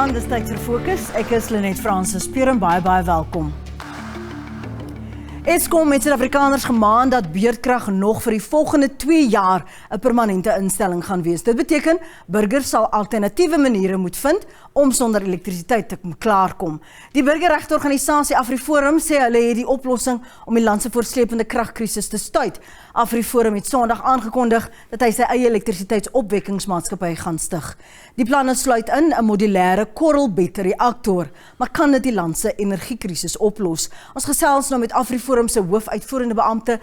aan, dis tyd vir Fokus. Ek is Lenet Francis, en baie welkom. Eskom het Suid-Afrikaners gemaan dat beurtkrag nog vir die volgende 2 jaar 'n permanente instelling gaan wees. Dit beteken, burgers sal alternatiewe maniere moet vind om sonder elektrisiteit te klaarkom. Die burgerregteorganisasie AfriForum's sê hulle het die oplossing om die land se voortsleepende kragkrisis te stuit. AfriForum het Sondag aangekondig dat hy sy eie elektrisiteits opwekkings maatskappy gaan stig. Die planne sluit in 'n modulêre korrelbed reaktor, maar kan dit die land se energiekrisis oplos? Ons gesels nou met AfriForum se hoofuitvoerende beampte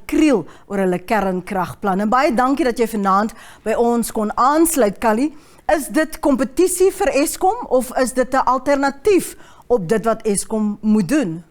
Kriel oor hulle kernkragplanne. Baie dankie dat jy vanaand by ons kon aansluit, Kali. Is dit kompetisie vir Eskom of is dit 'n alternatief op dit wat Eskom moet doen?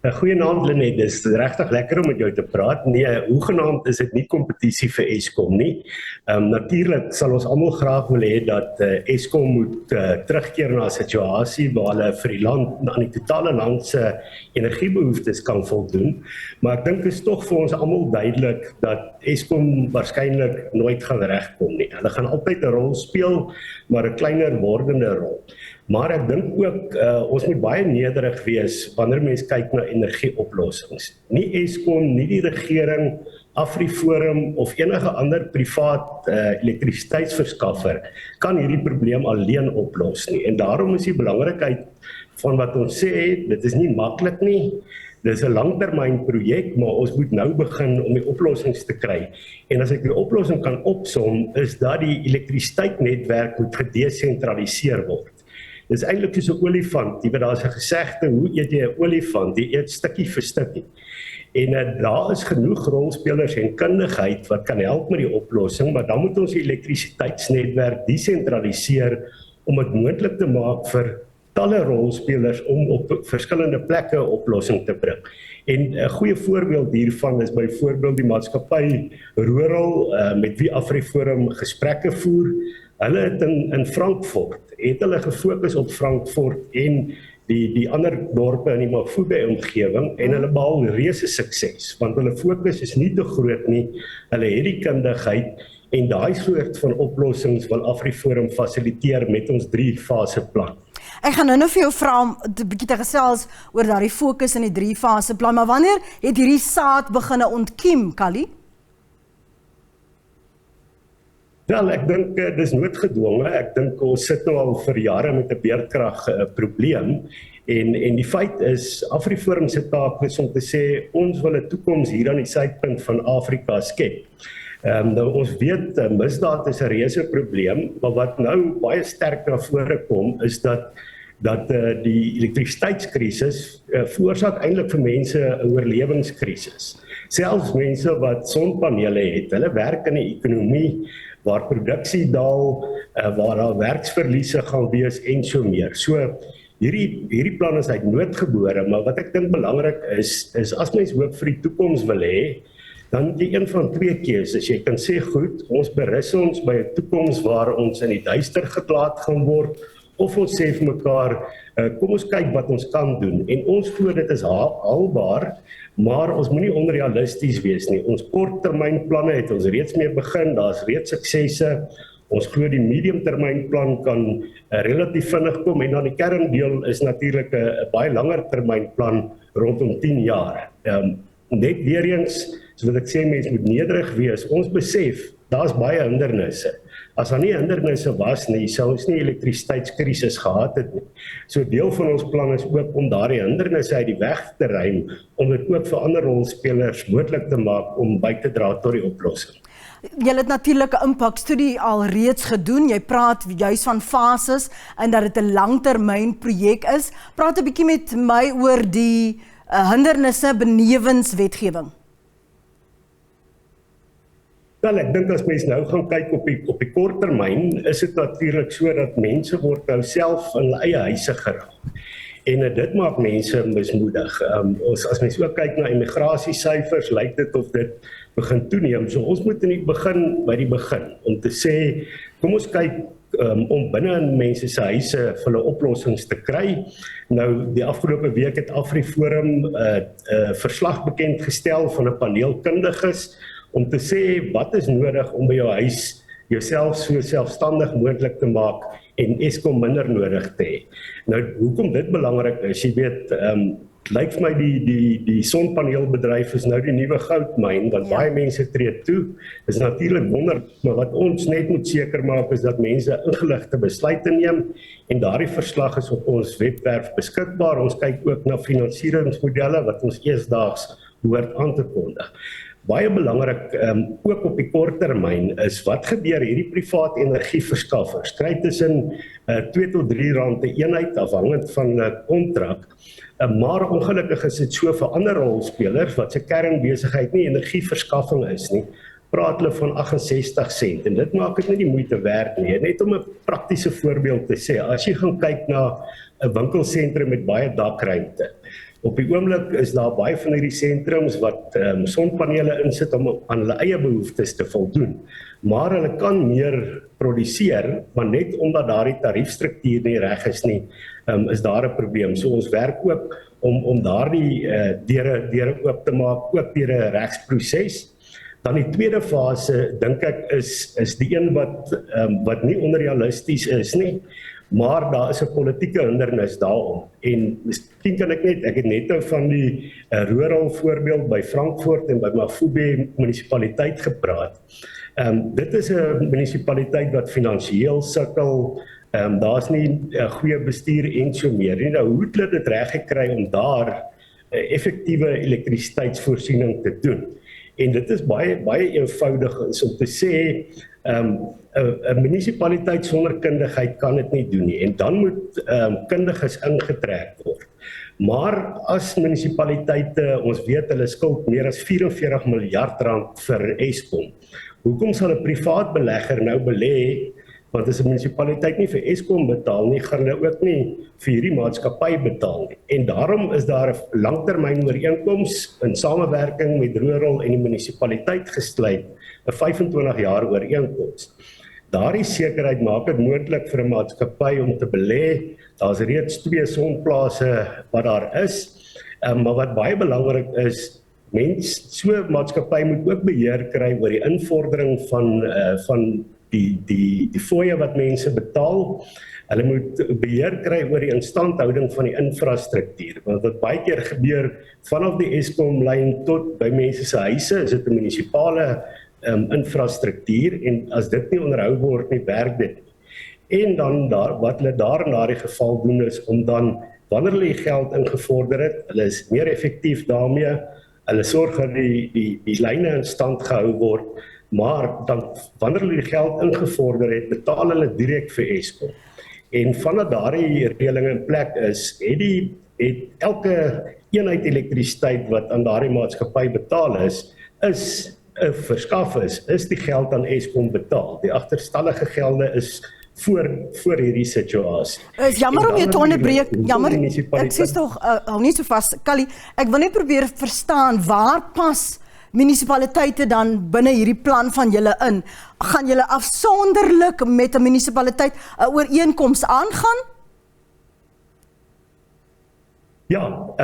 Goeienaand Lenet, dit is regtig lekker om met jou te praat. Nee, hoegenaamd is dit nie kompetisie vir Eskom nie. Natuurlik sal ons almal graag wil hê dat Eskom moet terugkeer na 'n situasie waar hulle vir die land, aan die totale land se energiebehoeftes kan voldoen. Maar ek dink dit is tog vir ons almal duidelik dat Eskom waarskynlik nooit gaan regkom nie. Hulle gaan altyd 'n rol speel, maar 'n kleiner wordende rol. Maar ek dink ook, ons moet baie nederig wees wanneer mens kyk na energieoplossings. Nie Eskom, nie die regering, AfriForum of enige ander privaat elektrisiteitsverskaffer kan hierdie probleem alleen oplos nie. En daarom is die belangrikheid van wat ons sê, dit is nie maklik nie. Dit is 'n langtermynprojek, maar ons moet nou begin om die oplossings te kry. En as ek die oplossing kan opsom, is dat die elektrisiteitsnetwerk moet gedesentraliseer word. Dit is eintlik soos 'n olifant, daar is 'n gesegde, hoe eet jy 'n olifant? Jy eet stukkie vir stukkie. En daar is genoeg rolspelers en kundigheid wat kan help met die oplossing, maar dan moet ons die elektrisiteitsnetwerk desentraliseer om dit moontlik te maak vir talle rolspelers om op verskillende plekke 'n oplossing te bring. En 'n goeie voorbeeld hiervan is byvoorbeeld die maatskappy Rural met wie AfriForum gesprekke voer. Hulle het in Frankfurt, het hulle gefokus op Frankfurt en die ander dorpe in die Mafube-omgewing en hulle behaal reuse sukses, want hulle fokus is nie te groot nie, hulle het die kundigheid en daai soort van oplossings wil AfriForum fasiliteer met ons 3-fase plan. Ek gaan nou vir jou vra om 'n bietjie te gesels oor daardie fokus in die 3-fase plan, maar wanneer het hierdie saad begine ontkiem, Kali? Wel, ek dink dis noodgedwonge. Ek dink ons sit nou al vir jare met 'n beurtkrag probleem en die feit is AfriForum se taak is om te sê ons wil 'n toekoms hier aan die suidpunt van Afrika skep. Nou ons weet misdaad is 'n reuse probleem, maar wat nou baie sterk na vore kom is dat die elektrisiteitskrisis veroorsaak eintlik vir mense 'n oorlewingskrisis. Selfs mense wat sonpanele het, hulle werk in 'n ekonomie waar produksie daal, waar daar werksverliese gaan wees en so meer. So hierdie plan is uit noodgebore, maar wat ek dink belangrik is as mens hoop vir die toekoms wil hê, dan die een van 2 keuses. Jy kan sê goed, ons berus ons by 'n toekoms waar ons in die duister geplaat gaan word, of ons sê vir mekaar, kom ons kyk wat ons kan doen. En ons glo dit is haalbaar, maar ons moenie onrealisties wees nie. Ons korttermynplanne het ons reeds mee begin, daar's reeds suksesse. Ons glo die mediumtermynplan kan relatief vinnig kom en dan die kerndeel is natuurlik 'n baie langer termynplan rondom 10 jaar. Net weer eens, so wat ek sê, mens moet nederig wees. Ons besef, daar's baie hindernisse. As daar nie hindernisse was nie, sou ons nie elektrisiteitskrisis gehad het nie. So deel van ons plan is ook om daardie hindernisse uit die weg te ruim, om dit ook vir ander rolspelers moontlik te maak om by te dra tot die oplossing. Jy het natuurlik 'n impakstudie al reeds gedoen. Jy praat juis van fases en dat dit 'n langtermynprojek is. Praat 'n bietjie met my oor die hindernisse benewens wetgewing. Wel, ek dink as mens nou gaan kyk op die kort termyn, is dit natuurlik so dat mense word nou self in hulle eie huise geraak. En dit maak mense mismoedig. As mens ook kyk na immigrasiesyfers, lyk dit of dit begin toeneem. So ons moet by die begin, om te sê, kom ons kyk om binne in mense se huise vir hulle oplossings te kry. Nou, die afgelope week het AfriForum 'n verslag bekend gestel van 'n paneel kundiges, om te sê wat is nodig om by jou huis jouself so selfstandig moontlik te maak en Eskom minder nodig te hê. Nou, hoekom dit belangrik is, jy weet, het lyk vir my die sonpaneelbedryf is nou die nuwe goudmyn, want baie mense tree toe. Dis natuurlik wonderlik, maar wat ons net moet seker maak is dat mense ingeligte besluite neem, en daardie verslag is op ons webwerf beskikbaar. Ons kyk ook na finansieringsmodelle wat ons eersdaags behoort aan te kondig. Baie belangrik, ook op die kort termyn, is wat gebeur hierdie private energieverskaffers. Kry tussen 2 tot 3 rand per eenheid, afhangend van 'n kontrak. Maar ongelukkig is dit so vir ander rolspelers, wat se kernbesigheid nie energieverskaffing is nie, praat hulle van 68 sent, en dit maak dit nie die moeite werd nie. Net om 'n praktiese voorbeeld te sê, as jy gaan kyk na 'n winkelsentrum met baie dakruimte, op die oomblik is daar baie van hierdie sentrums wat sonpanele insit om aan hulle eie behoeftes te voldoen. Maar hulle kan meer produseer, maar net omdat daardie tariefstruktuur nie reg is nie, is daar 'n probleem. So ons werk ook om daardie deure oop te maak, ook deur 'n regsproses. Dan die tweede fase, dink ek, is die een wat nie onrealisties is nie, maar daar is 'n politieke hindernis daarom. En miskien kan ek het net nou van die rural voorbeeld by Frankfurt en by Mafube munisipaliteit gepraat. Dit is 'n munisipaliteit wat finansiëel sukkel, daar's nie goeie bestuur en so meer nie. Nou, hoe het hulle dit reg gekry om daar effektiewe elektrisiteitsvoorsiening te doen? En dit is baie eenvoudig is om te sê, 'n munisipaliteit sonder kundigheid kan dit nie doen nie, en dan moet kundiges ingetrek word. Maar as munisipaliteite, ons weet hulle skuld meer as 44 miljard rand vir Eskom. Hoekom sal 'n privaat belegger nou belê? Want as 'n munisipaliteit nie vir Eskom betaal nie, gaan hulle ook nie vir hierdie maatskappy betaal nie. En daarom is daar 'n langtermyn ooreenkoms in samewerking met Rural en die munisipaliteit gesluit, 'n 25 jaar ooreenkoms. Daardie sekerheid maak dit moontlik vir 'n maatskappy om te belê. Daar's reeds 2 sonplase wat daar is, maar wat baie belangrik is, so 'n maatskappy moet ook beheer kry oor die invordering van die fooie wat mense betaal. Hulle moet beheer kry oor die instandhouding van die infrastruktuur, want wat baie keer gebeur, vanaf die Eskom-lyn tot by mense se huise, is dit 'n munisipale infrastruktuur, en as dit nie onderhou word nie, werk dit nie. En dan wat hulle daar in daardie geval doen is om dan, wanneer hulle die geld ingevorder het, hulle is meer effektief daarmee, hulle sorg dat die lyne in stand gehou word, maar dan wanneer hulle die geld ingevorder het, betaal hulle direk vir Eskom. En vanaf daardie reëling in plek is, het elke eenheid elektrisiteit wat aan daardie maatskappy betaal is verskaf is die geld aan Eskom betaal. Die agterstallige gelde is voor hierdie situasie. Is jammer om jou te onderbreek. Jammer, ek sê tog, hou nie so vas. Callie, ek wil net probeer verstaan, waar pas munisipaliteite dan binne hierdie plan van julle in? Gaan julle afsonderlik met 'n munisipaliteit 'n ooreenkoms aangaan? Ja,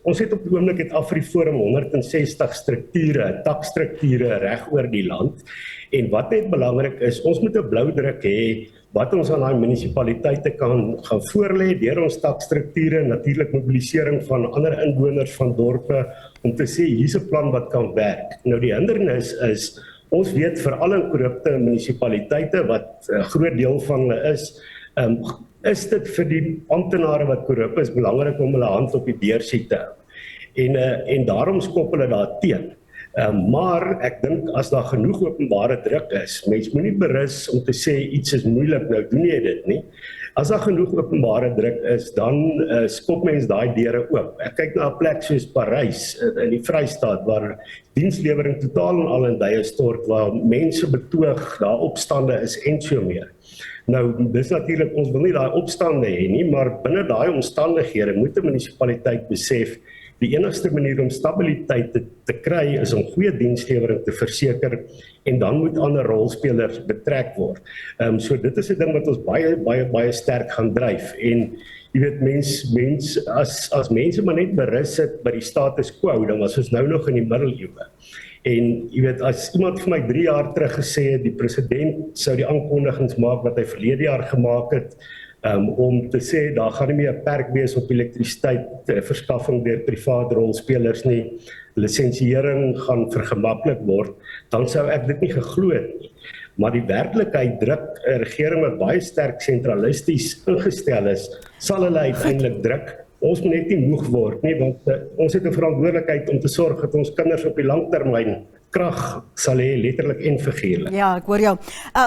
ons het op die oomblik het AfriForum 160 strukture, takstrukture reg oor die land. En wat net belangrik is, ons moet 'n blou druk hê wat ons aan daai munisipaliteite kan gaan voorlê deur ons takstrukture, natuurlik mobilisering van ander inwoners van dorpe om te sê hier's 'n plan wat kan werk. Nou die hindernis is, ons weet veral in korrupte munisipaliteite wat 'n groot deel van hulle is dit vir die amptenare wat korrup is belangrik om hulle hand op die beursie te hou. En daarom skop hulle daar teen. Maar ek dink as daar genoeg openbare druk is, mens moenie berus om te sê iets is moeilik, nou doen jy dit nie. As daar genoeg openbare druk is, dan skop mens daai deure oop. Ek kyk na 'n plek soos Parys in die Vrystaat waar dienslewering totaal en al in duie stort, waar mense betoog, daar opstande is en so meer. Nou, dis natuurlik, ons wil nie daai opstande hê nie, maar binne daai omstandighede moet 'n munisipaliteit besef, die enigste manier om stabiliteit te kry is om goeie dienslewering te verseker, en dan moet ander rolspelers betrek word. So dit is 'n ding wat ons baie sterk gaan dryf. En jy weet, as mense maar net berus sit by die status quo, dan was ons nou nog in die middeleeue. En jy weet, as iemand vir my 3 jaar terug gesê het, die president sou die aankondigings maak wat hy verlede jaar gemaak het, om te sê, daar gaan nie meer 'n perk wees op elektrisiteit verskaffing deur privaat rolspelers nie, lisensiering gaan vergemaklik word, dan sou ek dit nie geglo het nie. Maar die werklikheid druk 'n regering wat baie sterk sentralisties ingestel is, sal hulle uiteindelik druk. Ons moet net nie moeg word nie, want ons het 'n verantwoordelikheid om te sorg dat ons kinders op die langtermyn krag sal hê, letterlik en figuurlik. Ja, ek hoor jou.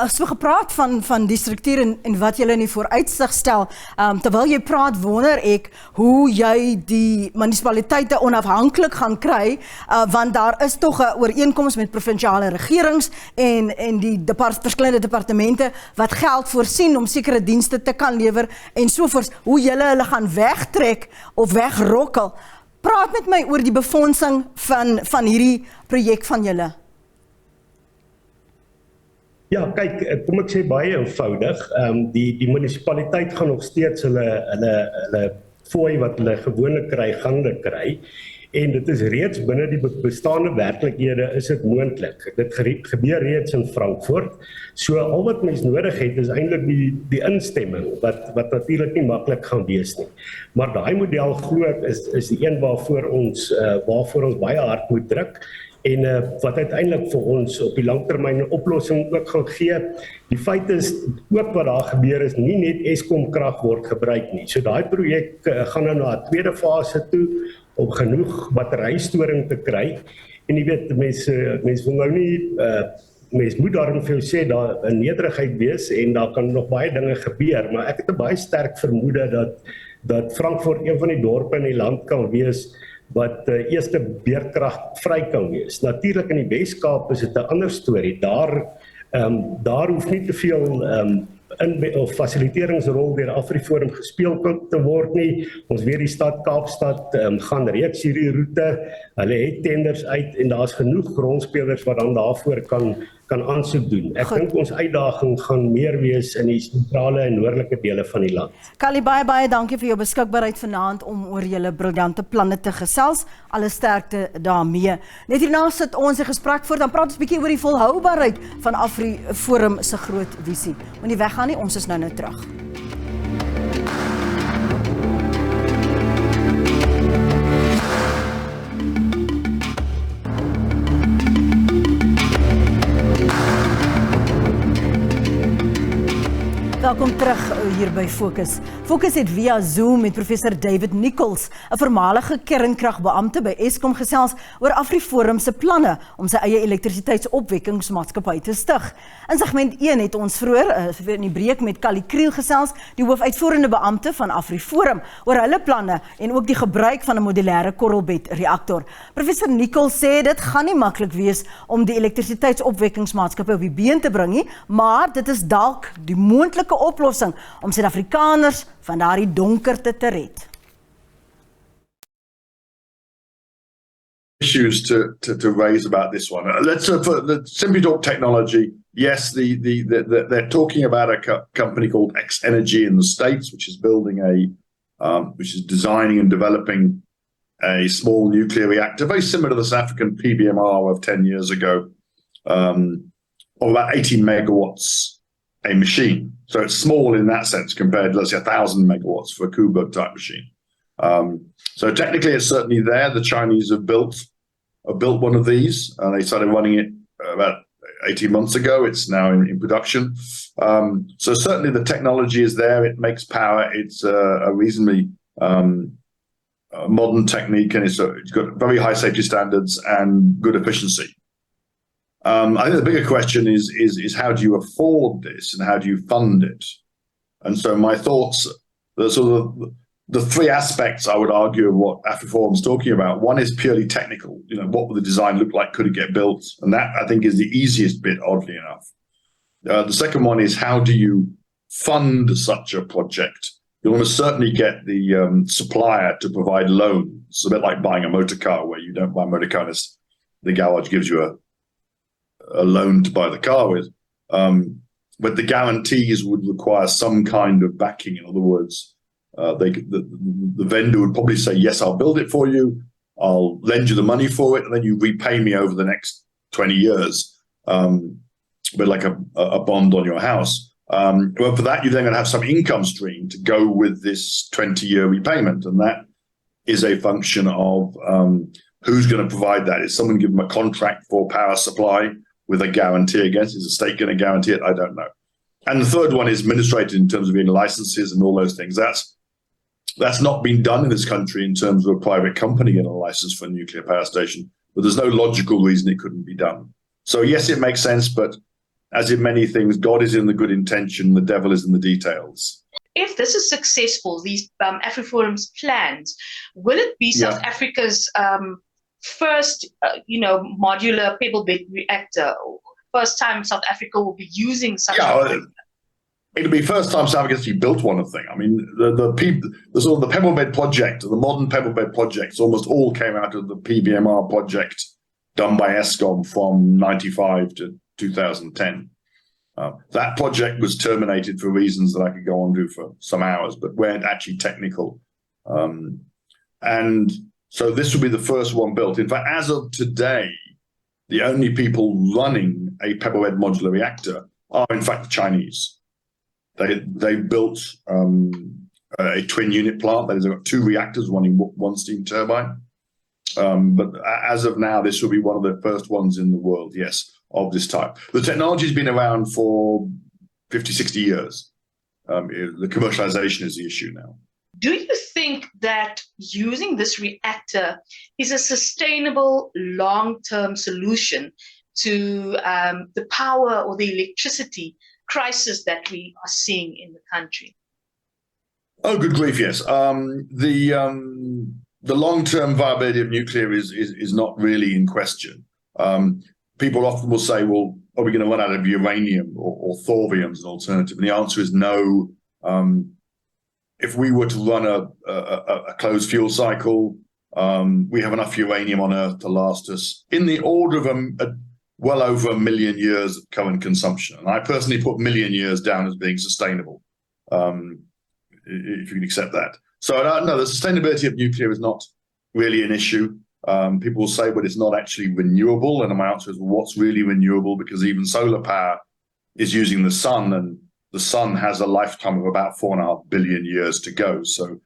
So gepraat van die struktuur en wat julle in die vooruitsig stel, terwyl jy praat, wonder ek hoe jy die munisipaliteite onafhanklik gaan kry, want daar is tog 'n ooreenkoms met provinsiale regerings en die verskillende departemente wat geld voorsien om sekere dienste te kan lewer en sovoorts, hoe julle hulle gaan wegtrek of wegrokkel. Praat met my oor die befondsing van hierdie projek van julle. Ja, kyk, kom ek sê baie eenvoudig. Die munisipaliteit gaan nog steeds hulle fooi wat hulle gewoonlik kry, gaan hulle kry. En dit is reeds binne die bestaande werklikhede is dit moontlik. Dit gebeur reeds in Frankfurt. So al wat mens nodig het is eintlik die instemming wat natuurlik nie maklik gaan wees nie. Maar daai model glo ek is die een waarvoor ons baie hard moet druk en wat uiteindelik vir ons op die langtermyn 'n oplossing ook gaan gee. Die feit is ook wat daar gebeur is nie net Eskom krag word gebruik nie. So daai projek gaan nou na 'n tweede fase toe om genoeg batterystoring te kry. En jy weet, mens wil nou nie, mens moet daarom vir jou sê, daar 'n nederigheid wees en daar kan nog baie dinge gebeur, maar ek het 'n baie sterk vermoede dat Frankfurt een van die dorpe in die land kan wees wat eerste beerdkrag vry kan wees. Natuurlik in die Wes-Kaap is dit 'n ander storie. Daar hoef nie te veel of fasiliteeringsrol deur AfriForum gespeel te word nie. Ons weet die stad Kaapstad gaan reeds hierdie roete, hulle het tenders uit en daar's genoeg rolspelers wat dan daarvoor kan aansoek doen. Ek dink ons uitdaging gaan meer wees in die sentrale en noordelike dele van die land. Kali, baie dankie vir jou beskikbaarheid vanaand om oor julle briljante planne te gesels. Alle sterkte daarmee. Net hierna sit ons 'n gesprek voort, dan praat ons 'n bietjie oor die volhoubaarheid van AfriForum se groot visie. Moenie weggaan nie, ons is nou terug. Welkom terug hier by Fokus. Fokus het via Zoom met professor David Nichols, 'n voormalige kernkragbeampte by Eskom, gesels oor AfriForum se planne om sy eie elektrisiteits opwekkings maatskappy te stig. In segment 1 het ons vroeër in die breek met KYKSTOF gesels, die hoofuitvoerende beampte van AfriForum, oor hulle planne en ook die gebruik van 'n modulêre korrelbed reaktor. Professor Nichols sê dit gaan nie maklik wees om die elektrisiteits opwekkingsmaatskappy op die been te bring nie, maar dit is dalk die moontlike oplossing om Suid-Afrikaners van daardie donkerte te red. Issues to raise about this one. Let's simply talk technology. Yes, they're talking about a company called X Energy in the States, which is building which is designing and developing a small nuclear reactor, very similar to the South African PBMR of 10 years ago, of about 18 megawatts a machine. So it's small in that sense compared to, let's say, 1,000 megawatts for a Koeberg type machine. So technically it's certainly there. The Chinese have built one of these, and they started running it about 18 months ago. It's now in production. So certainly the technology is there. It makes power. It's a reasonably modern technique, and it's got very high safety standards and good efficiency. I think the bigger question is how do you afford this and how do you fund it? And so my thoughts, the three aspects I would argue of what AfriForum's talking about. One is purely technical. You know, what would the design look like? Could it get built? And that, I think, is the easiest bit, oddly enough. The second one is how do you fund such a project? You want to certainly get the supplier to provide loans. It's a bit like buying a motor car, where you don't buy a motor car, the garage gives you a loan to buy the car with. But the guarantees would require some kind of backing. In other words, the vendor would probably say, yes, I'll build it for you, I'll lend you the money for it, and then you repay me over the next 20 years, but like a bond on your house. But for that, you're then going to have some income stream to go with this 20-year repayment. And that is a function of who's going to provide that. Is someone give them a contract for power supply with a guarantee against? Is the state going to guarantee it? I don't know. And the third one is administrated in terms of being licenses and all those things. That's not been done in this country in terms of a private company getting a license for a nuclear power station, but there's no logical reason it couldn't be done. So yes, it makes sense, but as in many things, God is in the good intention, the devil is in the details. If this is successful, these AfriForum's plans, will it be South Africa's first, modular pebble bed reactor? First time South Africa will be using such a thing? It'll be first time South Africa's actually built one thing. I mean, the sort of the pebble bed project, the modern pebble bed projects, almost all came out of the PBMR project done by Eskom from 95 to 2010. That project was terminated for reasons that I could go on to for some hours, but weren't actually technical. And so this will be the first one built. In fact, as of today, the only people running a pebble bed modular reactor are, in fact, the Chinese. They built a twin unit plant. That is, they've got 2 reactors running 1 steam turbine. But as of now, this will be one of the first ones in the world, yes, of this type. The technology's been around for 50, 60 years. The commercialization is the issue now. Do you think that using this reactor is a sustainable long-term solution to the power or the electricity crisis that we are seeing in the country? Oh, good grief, yes. The long-term viability of nuclear is not really in question. People often will say, well, are we going to run out of uranium or thorium as an alternative? And the answer is no. If we were to run a closed fuel cycle, we have enough uranium on Earth to last us in the order of well over 1 million years of current consumption. And I personally put 1 million years down as being sustainable, if you can accept that. So no, the sustainability of nuclear is not really an issue. People will say, but it's not actually renewable. And my answer is, well, what's really renewable? Because even solar power is using the sun, and the sun has a lifetime of about 4.5 billion years to go. So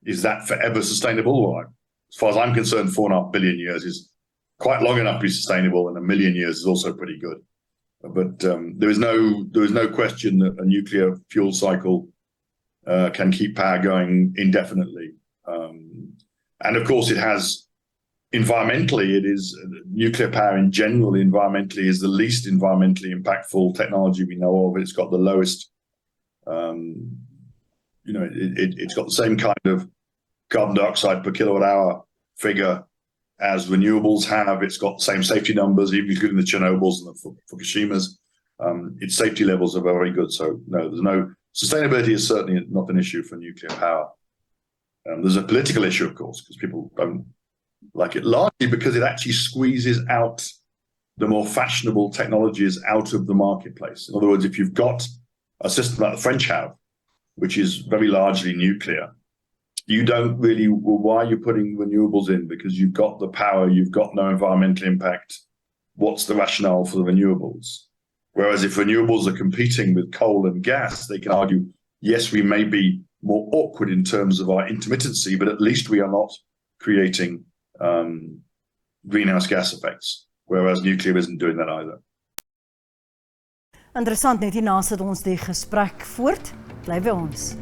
is that forever sustainable? Well, as far as I'm concerned, 4.5 billion years is quite long enough to be sustainable, and 1 million years is also pretty good. But there is no question that a nuclear fuel cycle can keep power going indefinitely. And of course, it has environmentally, nuclear power in general, environmentally, is the least environmentally impactful technology we know of. It's got the lowest, it's got the same kind of carbon dioxide per kilowatt hour figure as renewables have. It's got the same safety numbers, even including the Chernobyls and the Fukushimas. Its safety levels are very good. So no, sustainability is certainly not an issue for nuclear power. There's a political issue, of course, because people don't like it, largely because it actually squeezes out the more fashionable technologies out of the marketplace. In other words, if you've got a system like the French have, which is very largely nuclear, you don't really, well, why are you putting renewables in? Because you've got the power, you've got no environmental impact. What's the rationale for the renewables? Whereas if renewables are competing with coal and gas, they can argue, yes, we may be more awkward in terms of our intermittency, but at least we are not creating greenhouse gas effects, whereas nuclear isn't doing that either. Interessant, net hierna sit ons die gesprek voort. Bly by ons.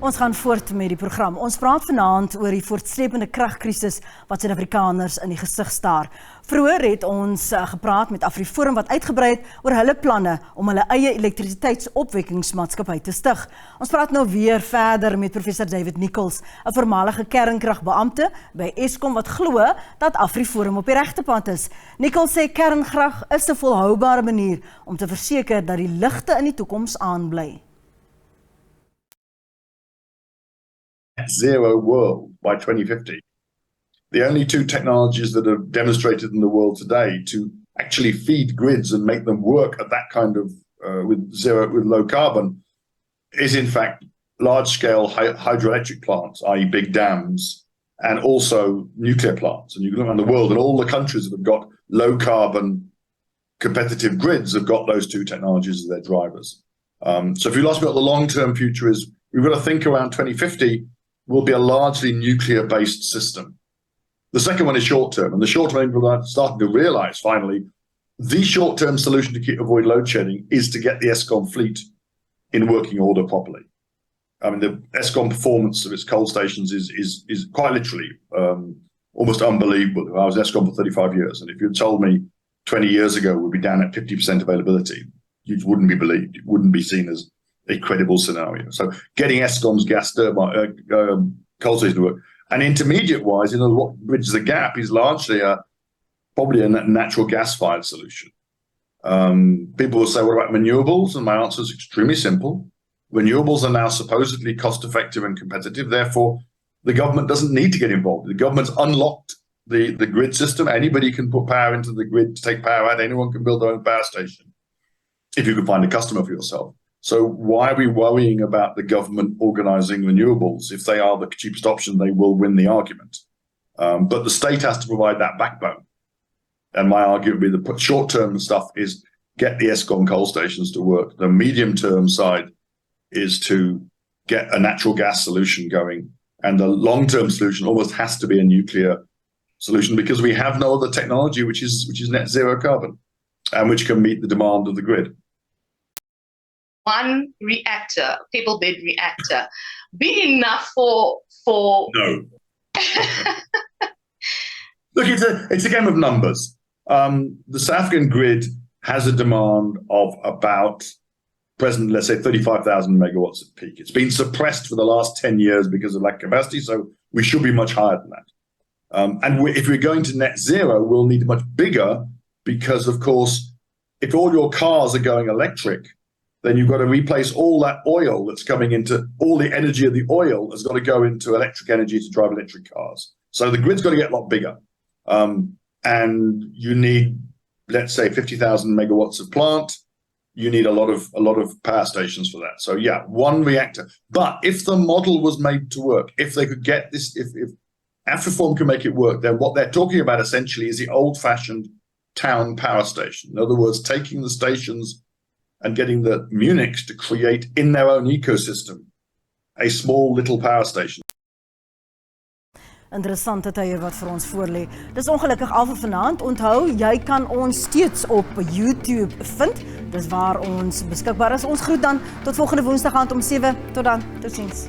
Ons gaan voort met die program. Ons praat vanaand oor die voortsleepende kragkrisis wat Suid-Afrikaners in die gesig staar. Vroeger het ons gepraat met AfriForum wat uitgebrei het oor hulle planne om hulle eie elektrisiteits opwekkingsmaatskappy te stig. Ons praat nou weer verder met professor David Nichols, 'n voormalige kernkragbeampte by Eskom wat glo dat AfriForum op die regte pad is. Nichols sê kernkrag is 'n volhoubare manier om te verseker dat die ligte in die toekoms aanbly. Zero world by 2050. The only 2 technologies that are demonstrated in the world today to actually feed grids and make them work at that kind of with low carbon is in fact large-scale hydroelectric plants, i.e. big dams, and also nuclear plants. And you can look around the world, and all the countries that have got low-carbon competitive grids have got those two technologies as their drivers. So if you ask me what the long-term future is, we've got to think around 2050 will be a largely nuclear-based system. The second one is short-term, and the short-term people are starting to realize finally the short-term solution to avoid load shedding is to get the Eskom fleet in working order properly. I mean, the Eskom performance of its coal stations is quite literally almost unbelievable. I was Eskom for 35 years, and if you'd told me 20 years ago we'd be down at 50% availability, you wouldn't be believed. It wouldn't be seen as a credible scenario. So getting Eskom's gas turbine, coal station to work, and intermediate-wise, what bridges the gap is largely probably a natural gas-fired solution. People will say, what about renewables? And my answer is extremely simple. Renewables are now supposedly cost-effective and competitive. Therefore, the government doesn't need to get involved. The government's unlocked the grid system. Anybody can put power into the grid to take power out. Anyone can build their own power station if you can find a customer for yourself. So why are we worrying about the government organizing renewables? If they are the cheapest option, they will win the argument. But the state has to provide that backbone. And my argument would be the short-term stuff is get the Eskom coal stations to work. The medium-term side is to get a natural gas solution going. And the long-term solution almost has to be a nuclear solution because we have no other technology which is net zero carbon and which can meet the demand of the grid. One reactor, pebble bed reactor, be enough for No. Look, it's a game of numbers. The South African grid has a demand of about present, let's say 35,000 megawatts at peak. It's been suppressed for the last 10 years because of lack of capacity, so we should be much higher than that. And if we're going to net zero, we'll need much bigger because, of course, if all your cars are going electric, then you've got to replace all that oil that's coming into, all the energy of the oil has got to go into electric energy to drive electric cars. So the grid's got to get a lot bigger. And you need, let's say, 50,000 megawatts of plant. You need a lot of power stations for that. So yeah, one reactor. But if the model was made to work, if they could get this, if AfriForum can make it work, then what they're talking about essentially is the old-fashioned town power station. In other words, taking the stations and getting the Munichs to create in their own ecosystem a small little power station. Interessante tye wat vir ons voorlê. Dis ongelukkig al vir vanaand. Onthou, jy kan ons steeds op YouTube vind. Dis waar ons beskikbaar is. Ons groet dan tot volgende Woensdag aand om 7. Tot dan. Totsiens.